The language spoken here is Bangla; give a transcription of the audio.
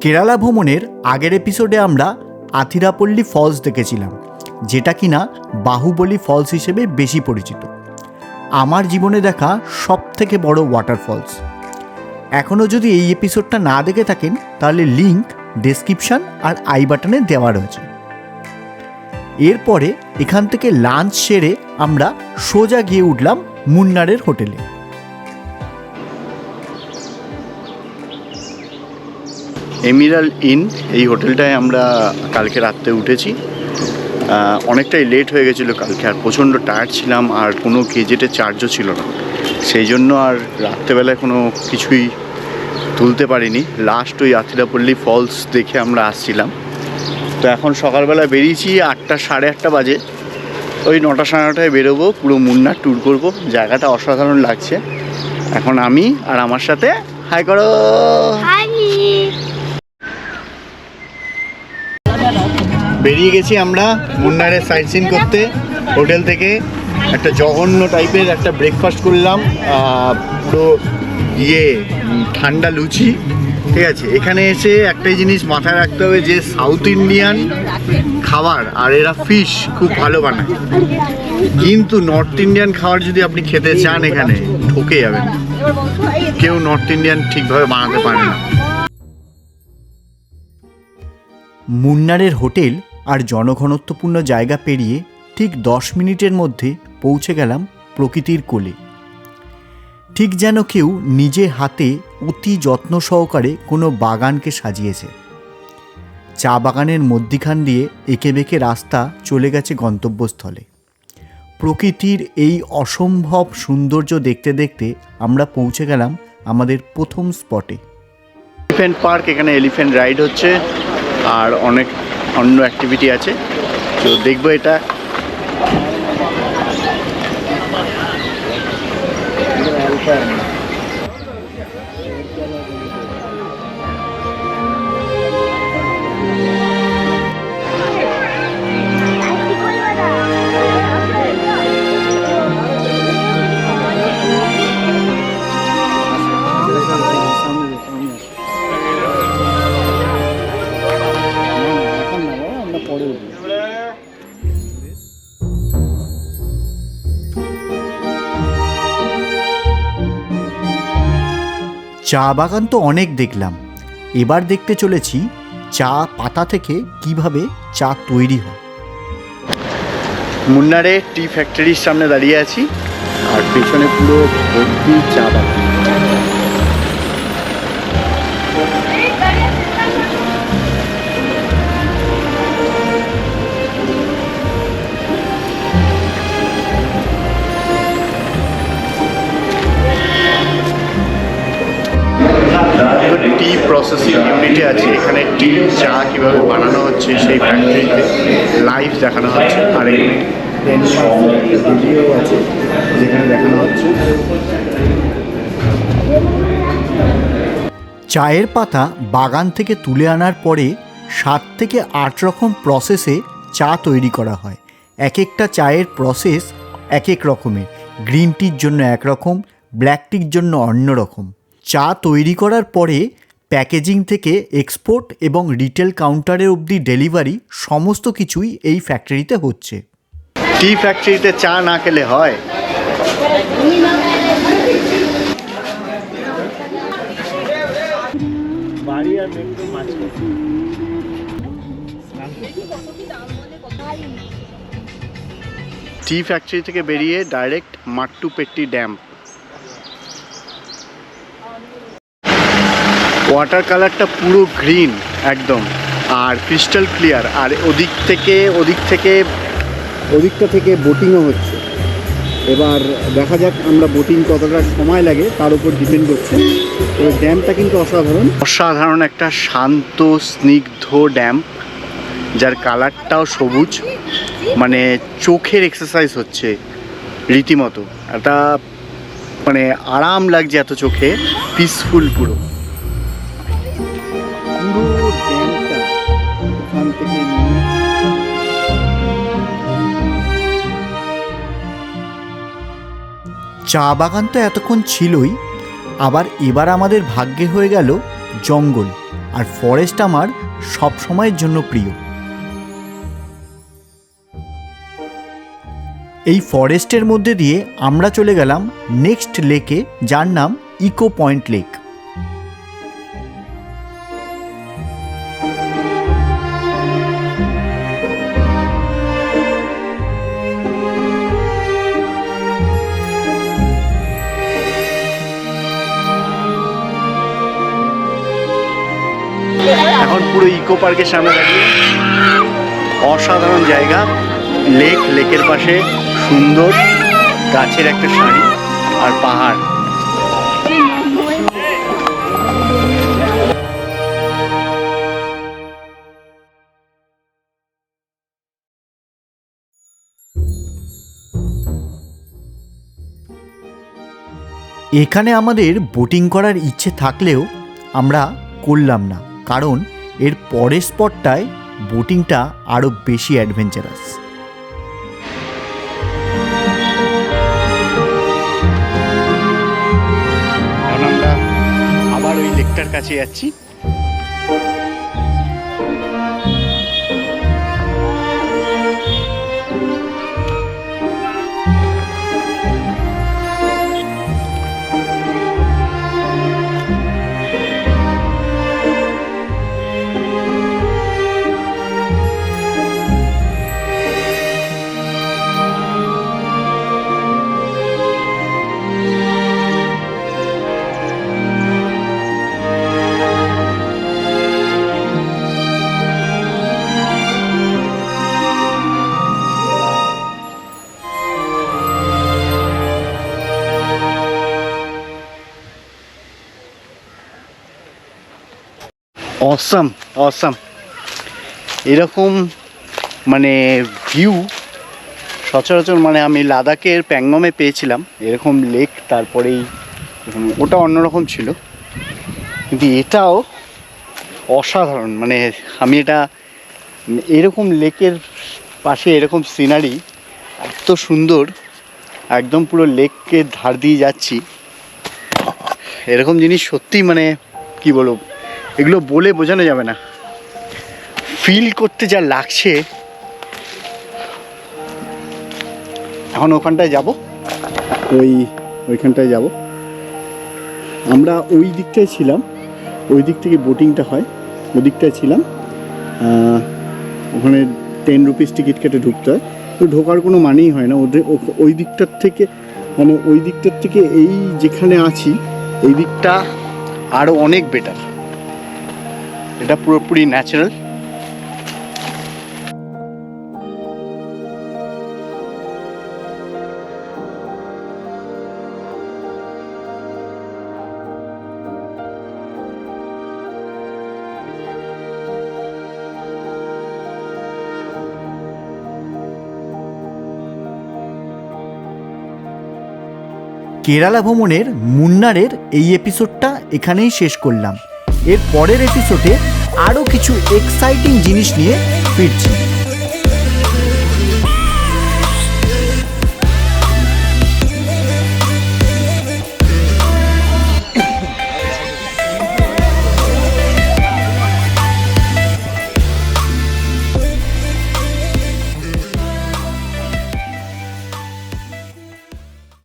কেরালা ভ্রমণের আগের এপিসোডে আমরা আথিরাপল্লী ফলস দেখেছিলাম, যেটা কিনা বাহুবলী ফলস হিসেবে বেশি পরিচিত। আমার জীবনে দেখা সবথেকে বড় ওয়াটারফলস। এখনও যদি এই এপিসোডটা না দেখে থাকেন তাহলে লিঙ্ক ডেসক্রিপশন আর আই বাটনে দেওয়া রয়েছে। এরপরে এখান থেকে লাঞ্চ সেরে আমরা সোজা গিয়ে উঠলাম মুন্নারের হোটেলে। এমিরাল্ড ইন, এই হোটেলটায় আমরা কালকে রাত্রে উঠেছি। অনেকটাই লেট হয়ে গেছিলো কালকে, আর প্রচণ্ড টায়ার্ড ছিলাম, আর কোনো গেজেটের চার্জও ছিল না, সেই জন্য আর রাত্রেবেলায় কোনো কিছুই তুলতে পারিনি। লাস্ট ওই আথিরাপল্লী ফলস দেখে আমরা আসছিলাম। তো এখন সকালবেলা বেরিয়েছি 8টা সাড়ে 8টা বাজে, ওই 9টা সাড়ে 9টায় বেরোবো, পুরো মুন্নার ট্যুর করব। জায়গাটা অসাধারণ লাগছে। এখন আমি আর আমার সাথে হাই করো। বেরিয়ে গেছি আমরা মুন্নারের সাইট সিন করতে। হোটেল থেকে একটা জঘন্য টাইপের একটা ব্রেকফাস্ট করলাম, পুরো ঠান্ডা লুচি। ঠিক আছে, এখানে এসে একটাই জিনিস মাথায় রাখতে হবে যে সাউথ ইন্ডিয়ান খাবার আর এরা ফিশ খুব ভালো বানায়, কিন্তু নর্থ ইন্ডিয়ান খাবার যদি আপনি খেতে চান এখানে ঠকে যাবেন। কেউ নর্থ ইন্ডিয়ান ঠিকভাবে বানাতে পারে না। মুন্নারের হোটেল আর জনঘনত্বপূর্ণ জায়গা পেরিয়ে ঠিক 10 মিনিটের মধ্যে পৌঁছে গেলাম প্রকৃতির কোলে। ঠিক যেন কেউ নিজে হাতে অতি যত্ন সহকারে কোনো বাগানকে সাজিয়েছে। চা বাগানের মধ্যিখান দিয়ে এঁকে বেঁকে রাস্তা চলে গেছে গন্তব্যস্থলে। প্রকৃতির এই অসম্ভব সৌন্দর্য দেখতে দেখতে আমরা পৌঁছে গেলাম আমাদের প্রথম স্পটে। এলিফ্যান্ট পার্ক, এখানে এলিফ্যান্ট রাইড হচ্ছে আর অনেক অন্য অ্যাক্টিভিটি আছে, তো দেখবো এটা। চা বাগান তো অনেক দেখলাম, এবার দেখতে চলেছি চা পাতা থেকে কিভাবে চা তৈরি হয়। মুন্নারে টি ফ্যাক্টরির সামনে দাঁড়িয়ে আছি, আর পেছনে পুরো ভর্তি চা বাগান। টি প্রসেসিং ইউনিটে আছে, এখানে টি চা কীভাবে বানানো হচ্ছে সেই ফ্যাক্টরিতে লাইভ দেখানো হচ্ছে, আর ভিডিও আছে যেখানে দেখানো হচ্ছে। চায়ের পাতা বাগান থেকে তুলে আনার পরে 7 থেকে 8 রকম প্রসেসে চা তৈরি করা হয়। এক একটা চায়ের প্রসেস এক এক রকমের। গ্রিন টির জন্য একরকম, ব্ল্যাক টির জন্য অন্য রকম। চা তৈরি করার পরে প্যাকেজিং থেকে এক্সপোর্ট এবং রিটেল কাউন্টারে অবধি ডেলিভারি সমস্ত কিছুই এই ফ্যাক্টরিতে হচ্ছে। টি ফ্যাক্টরিতে চা না খেলে হয়? টি ফ্যাক্টরি থেকে বেরিয়ে ডাইরেক্ট মাট্টুপেট্টি ড্যাম। ওয়াটার কালারটা পুরো গ্রিন একদম, আর ক্রিস্টাল ক্লিয়ার। আর ওদিকটা থেকে বোটিংও হচ্ছে। এবার দেখা যাক আমরা বোটিং কতটা সময় লাগে তার উপর ডিপেন্ড করছে। তবে ড্যামটা কিন্তু অসাধারণ একটা শান্ত স্নিগ্ধ ড্যাম, যার কালারটাও সবুজ, মানে চোখের এক্সারসাইজ হচ্ছে রীতিমতো। একটা মানে আরাম লাগছে এত চোখে, পিসফুল পুরো। চা বাগান তো এতক্ষণ ছিলই, আবার এবার আমাদের ভাগ্যে হয়ে গেল জঙ্গল। আর ফরেস্ট আমার সব সময়ের জন্য প্রিয়। এই ফরেস্টের মধ্যে দিয়ে আমরা চলে গেলাম নেক্সট লেকে, যার নাম ইকো পয়েন্ট লেক। এখন পুরো ইকো পার্কের সামনে দাঁড়িয়ে, অসাধারণ জায়গা, লেকের পাশে সুন্দর গাছের একটা সারি আর পাহাড়। এখানে আমাদের বোটিং করার ইচ্ছে থাকলেও আমরা করলাম না, কারণ এর পরের স্পটটায় বোটিংটা আরও বেশি অ্যাডভেঞ্চারাস। এখন আমরা আবার ওই লেকটার কাছে যাচ্ছি। অসাম অসাম, এরকম মানে ভিউ সচরাচর মানে আমি লাদাখের প্যাংগমে পেয়েছিলাম এরকম লেক, তারপরেই ওটা অন্যরকম ছিল, কিন্তু এটাও অসাধারণ। মানে আমি এটা এরকম লেকের পাশে এরকম সিনারি এত সুন্দর, একদম পুরো লেককে ধার দিয়ে যাচ্ছি, এরকম জিনিস সত্যিই মানে কি বলবো, এগুলো বলে বোঝানো যাবে না। ফিল করতে যা লাগছে। এখন ওখানটায় যাব, ওইখানটায় যাব। আমরা ওই দিকটায় ছিলাম, ওই দিক থেকে বোটিংটা হয়, ওই দিকটায় ছিলাম। ওখানে 10 রুপিস টিকিট কেটে ঢুকতে হয়, তো ঢোকার কোনো মানেই হয় না ওদের। ওই দিকটার থেকে মানে ওই দিকটার থেকে এই যেখানে আছি এই দিকটা আরও অনেক বেটার, এটা পুরোপুরি ন্যাচারাল। কেরালা ভ্রমণের মুন্নারের এই এপিসোডটা এখানেই শেষ করলাম। এর পরের এপিসোডে আরও কিছু এক্সাইটিং জিনিস নিয়ে ফিরছি।